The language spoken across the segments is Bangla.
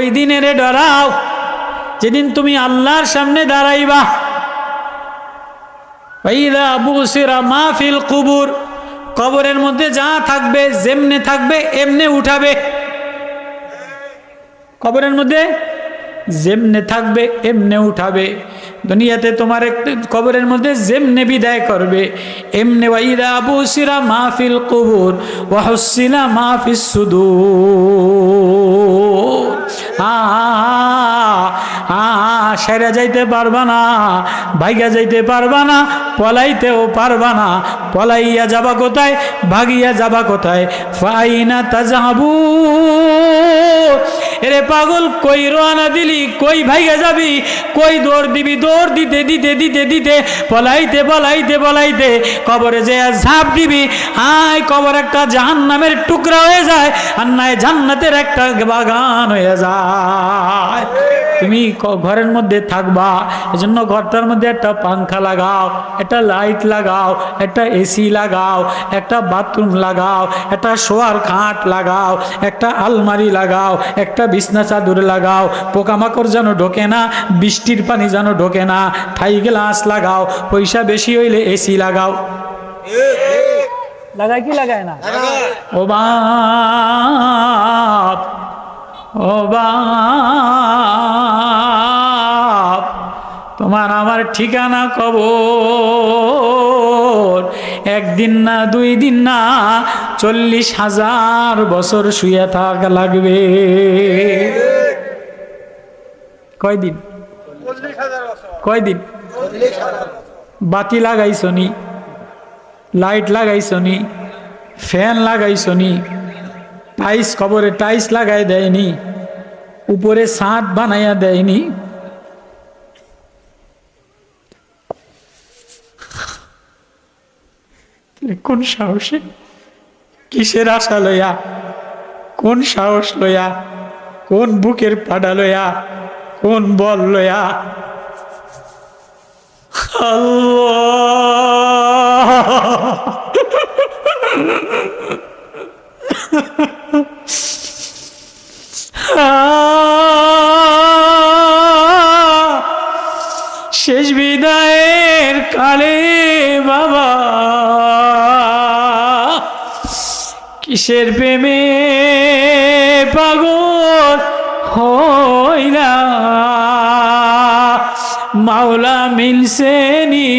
ওই দিনেরে ডরাও যেদিন তুমি আল্লাহর সামনে দাঁড়াইবা। ওয়াইদা বুসিরা মা ফিল কুবুর, কবরের মধ্যে যা থাকবে যেমনে থাকবে এমনে উঠাবে। কবরের মধ্যে যেমনে থাকবে এমনে উঠাবে। দুনিয়াতে তোমার কবরের মধ্যে যেমনে বিদায় করবে এমনে। ওয়াইদা বুসিরা মা ফিল কুবুর ওয়া হুসিনা মা ফিস সুদূর। সেরা যাইতে পারবা না, ভাইগা যাইতে পারবা না, পলাইতেও পারবা না। পলাইয়া যাবা কোথায়, ভাগিয়া যাবা কোথায়? ফাইনা তাযাবু, এরে পাগল কই রওনা দিলি, কই ভাইগা যাবি, কই দৌড় দিবি? দৌড় দিতে দিতে দিতে দিতে পলাইতে পলাইতে পলাইতে কবরে যে ঝাঁপ দিবি, হায় কবর একটা জাহান্নামের টুকরা হয়ে যায়, আর নাই জান্নাতের একটা বাগান হয়ে যায়। তুমি ঘরের মধ্যে থাকবা, এজন্য ঘরটার মধ্যে একটা পাংখা লাগাও, একটা লাইট লাগাও, একটা এসি লাগাও, একটা বাথরুম লাগাও, একটা শোয়ার খাট লাগাও, একটা আলমারি লাগাও, একটা বিছনা চাদর লাগাও। পোকামাকড় যেন ঢোকে না, বৃষ্টির পানি যেন ঢোকে না। থাই গ্লাস লাগাও, পয়সা বেশি হইলে এসি লাগাও। লাগায় কি লাগায় না? ও বাপ, ও বাপ, তোমার আমার ঠিকানা কবর। একদিন না, দুই দিন না, 40,000 বছর শুয়ে থাকা লাগবে। কয়দিন? কয়দিন? বাতি লাগাইছনি, লাইট লাগাইছনি, ফ্যান লাগাইছনি, টাইস, কবরে টাইস লাগাই দেয়নি, উপরে ছাদ বানাইয়া দেয়নি। কোন সাহসে, কিসের আশা লইয়া, কোন সাহস লইয়া, কোন বুকের পাড়া লইয়া, কোন বল লইয়া? শেষ বিদায়ের কালে বাবা কিসের প্রেমে পাগল হইলা, মাওলা মিলছে নি।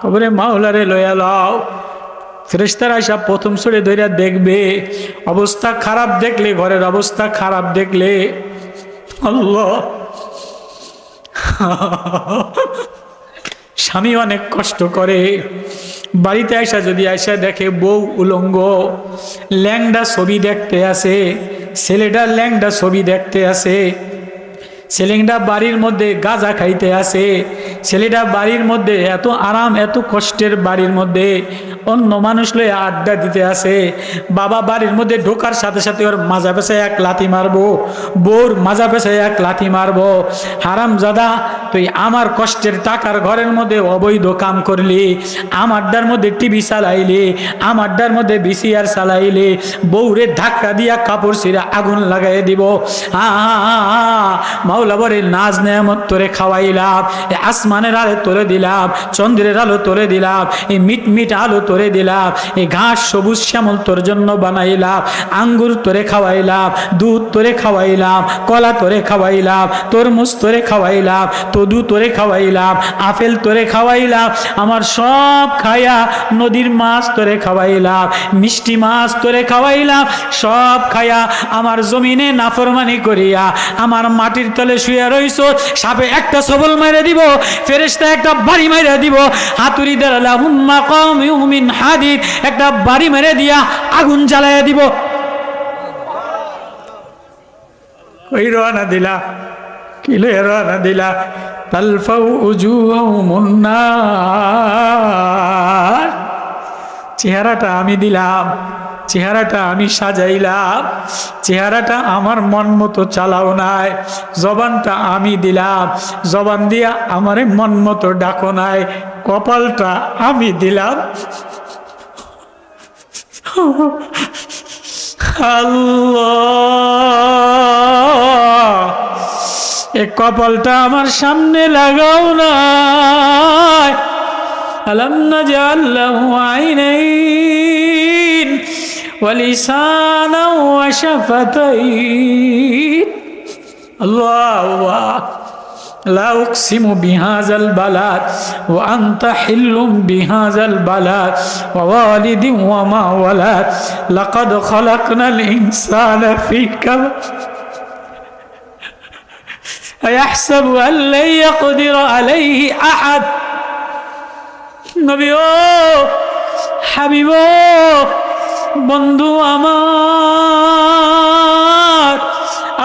কবরে মাওলারে লয়া লাও। ফেরেশতারা সব প্রথম সরে ধইরা দেখবে, অবস্থা খারাপ দেখলে, ঘরের অবস্থা খারাপ দেখলে, আল্লাহ, স্বামী অনেক কষ্ট করে, বাড়িতে আইসা যদি আইসা দেখে বউ উলঙ্গ, ল্যাংডা ছবি দেখতে আসে, ছেলেটা ল্যাংডা ছবি দেখতে আসে, ছেলেটা বাড়ির মধ্যে গাঁজা খাইতে আসে, ছেলেটা বাড়ির মধ্যে এত আরাম, এত কষ্টের বাড়ির মধ্যে অন্য মানুষ লয়ে আড্ডা দিতে আসে। বাবা বাড়ির মধ্যে ঢোকার সাথে সাথে ওর মাজা পেছায় এক লাথি মারবো, বউর মাজা পেছায় এক লাথি মারবো। হারামজাদা, তুই আমার কষ্টের টাকার ঘরের মধ্যে অবৈধ কাম করলি, আমারটার মধ্যে টিভি চালাইলি, আমারটার মধ্যে ভিসিআর চালাইলি, বউরে ধাক্কা দিয়া কাপড় ছিঁড়া আগুন লাগাই দিব। মাওলা বলে নাজ নেয়ামত তোরে খাওয়াইলাম, এই আসমানের আলো তোরে দিলাম, চন্দ্রের আলো তোরে দিলাম, এই মিটমিট আলো তোরে দিলাম, এই ঘাস সবুজ শ্যামল তোর জন্য বানাইলাম, আঙ্গুর তোরে খাওয়াইলাম, দুধ তোরে খাওয়াইলাম, কলা তোরে খাওয়াইলাম, তরমুজ তোরে খাওয়াইলাম, তদু তোরে খাওয়াইলাম, আপেল তোরে খাওয়াইলাম, আমার সব খাইয়া নদীর মাছ তোরে খাওয়াইলাম, মিষ্টি মাছ তোরে খাওয়াইলাম, সব খাইয়া আমার জমিনে নাফরমানি করিয়া আমার মাটির তলে শুয়ে রইছ। সাপে একটা সবল মেরে দিব, ফেরেশতা একটা বাড়ি মেরে দিব, হাতুড়ি দ্বারা হুম্মা কওমি মিন হাদিদ একটা বাড়ি মেরে দিয়া আগুন জ্বালাইয়া দিব। কই রওনা দিলা, কিলে রওনা দিলা? তালফাউ উজুহুমুন নার। চেহারাটা আমি দিলাম, চেহারাটা আমি সাজাইলাম, চেহারাটা আমার মন মতো চালাও নাই, জবানটা আমি দিলাম, জবান দিয়া আমারে মন মতো ডাকো নাই, কপালটা আমি দিলাম, আল্লাহ, এই কপালটা আমার সামনে লাগাও না। আলাম নাজআল লাহু আইনাইন ওয়া লিসানান ওয়া শাফাতাইন। আল্লাহ, লা উকসিমু বিহাযাল বালাদ ওয়া আনতা হিল্লুম বিহাযাল বালাদ ওয়া ওয়ালিদিন ওয়া মা ওয়ালাদ লাকাদ খালাকনাল ইনসানা ফী কাবাদ আয়াহসাবু আন লা ইয়াকদির আলাইহি আহাদ। নবী ও হাবিব ও বন্ধু আমার,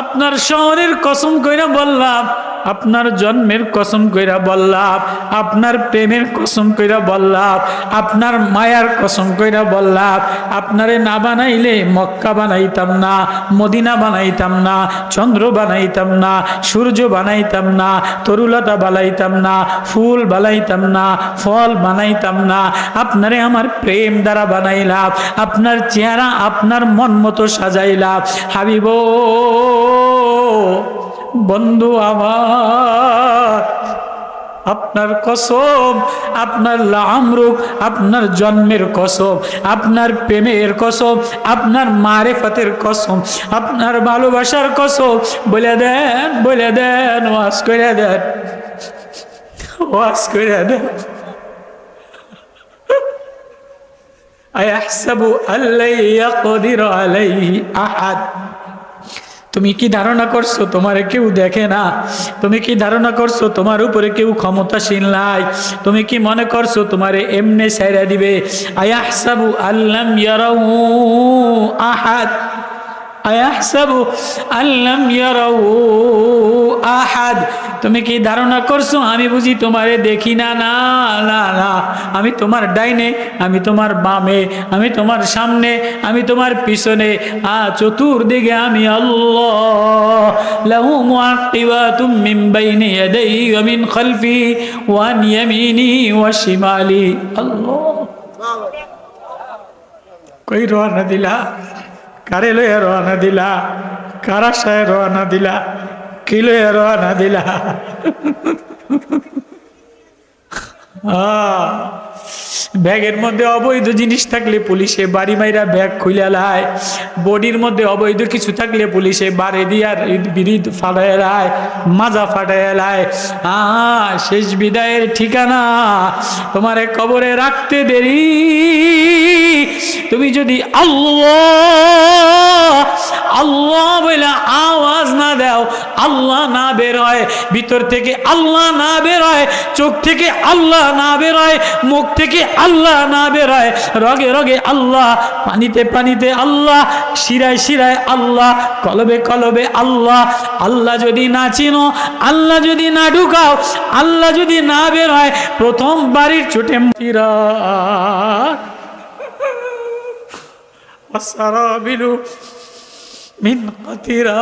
আপনার শহরের কসম কইরা বললাম, আপনার জন্মের কসম কইরা বললাম, আপনার প্রেমের কসম কইরা বললাম, আপনার মায়ার কসম কইরা বললাম, আপনারে না বানাইলে মক্কা বানাইতাম না, মদিনা বানাইতাম না, চন্দ্র বানাইতাম না, সূর্য বানাইতাম না, তরুলতা বানাইতাম না, ফুল বানাইতাম না, ফল বানাইতাম না, আপনারে আমার প্রেম দ্বারা বানাইলাম, আপনার চেহারা আপনার মন মতো সাজাইলাম। হাবিব বন্ধু আমার, আপনার কসম, আপনার লামরুক, আপনার জন্মের কসম, আপনার প্রেমের কসম, আপনার মারেফতের কসম, আপনার ভালোবাসার কসম, বলে দেন, বলে দেন, ওয়াজ করে দেন, ওয়াজ করে দেন। আয়াহসাবু আল্লা ইয়াকদির আলাইহি আহাদ। তুমি কি ধারণা করছো তোমারে কেউ দেখে না? তুমি কি ধারণা করছো তোমার উপরে কেউ ক্ষমতাশীল নাই? তুমি কি মনে করছো তোমারে এমনি ছাইরা দিবে? আয়াহসাবু আল্লাম ইয়ারাহু আহাদ, আয়াহসাবু আল্লাম ইয়ারাহু আহাদ। তুমি কি ধারণা করছো আমি বুঝি তোমারে দেখি না? না না না, আমি তোমার ডাইনে, আমি তোমার বামে, আমি তোমার সামনে, আমি তোমার পিছনে, চতুর্দিকে আমি আল্লাহ। লাহু মুআক্কিবাতুম মিন বাইনি ইয়াদাইহি ওয়া মিন খালফি ওয়া আন ইয়ামিনি ওয়া শিমালি। আল্লাহ, কই রওনা দিলা? কারে লইয়া রওনা দিলা? কার আশায় রওনা দিলা? কি লইয়া রওনা দিলা? ব্যাগের মধ্যে অবৈধ জিনিস থাকলে পুলিশে বাড়ি মাইরা ব্যাগ খুলে লায়, বডির মধ্যে অবৈধ কিছু থাকলে পুলিশে বাড়ি দিয়া বিরিদ ফাটায় লায়, মাজা ফাটায় লায়। শেষ বিদায়ের ঠিকানা তোমারে কবরে রাখতে দেরি। তুমি যদি আল্লাহ আল্লাহ বলে আওয়াজ না দাও, আল্লাহ না বের হয় ভিতর থেকে, আল্লাহ না বের হয় চোখ থেকে, আল্লাহ না বের হয় মুখ থেকে, আল্লাহ না বের হয় রগে রগে আল্লাহ, পানিতে পানিতে আল্লাহ, শিরায় শিরায় আল্লাহ, কলবে কলবে আল্লাহ। আল্লাহ যদি না চিনো, আল্লাহ যদি না ঢুকাও, আল্লাহ যদি না বের হয়, প্রথম বাড়ির চোটে ওয়াসারাবিলু মিন কাতিরাত,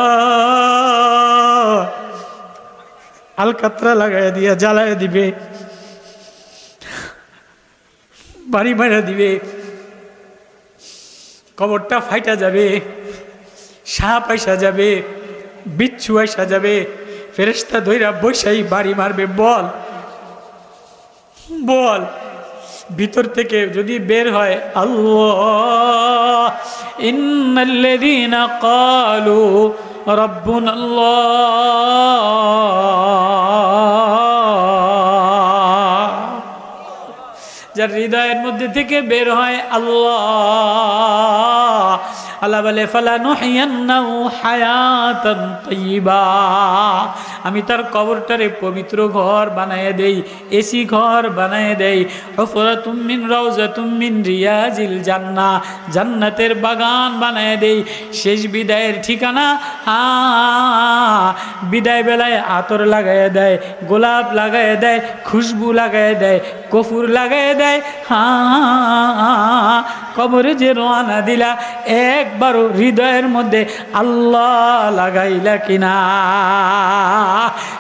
আলকাতরা লাগাই দিয়া জ্বালায় দিবে, বাড়ি মারা দিবে, কবরটা ফাইটা যাবে, সাপ আইসা যাবে, বিচ্ছু আইসা যাবে, ফেরেশতা ধইরা বৈশাই বাড়ি মারবে। বল বল, ভিতর থেকে যদি বের হয় আল্লাহ, ইন্নাল্লাযীনা ক্বালু রাব্বুনাল্লাহ, যার হৃদয়ের মধ্যে থেকে বের হয় আল্লাহ, আল্লাহ বলে ফালানুহিয়ান্নাহু হায়াতান তাইয়্যিবা, আমি তার কবরটারে পবিত্র ঘর বানায় দেই, এসি ঘর বানায় দেই। হুফরাতুম মিন রাউজাতুম মিন রিয়াজিল জান্নাহ, জান্নাতের বাগান বানায় দেই। শেষ বিদায়ের ঠিকানা, বিদায় বেলায় আতর লাগায় দেয়, গোলাপ লাগায় দেয়, খুশবু লাগায় দেয়, কফুর লাগায় দেয়। কবরে যে রওনা দিলা, একবারও হৃদয়ের মধ্যে আল্লাহ লাগাইলা কিনা?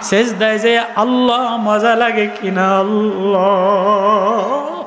সেজদায় যে আল্লাহ মজা লাগে কিনা? আল্লাহ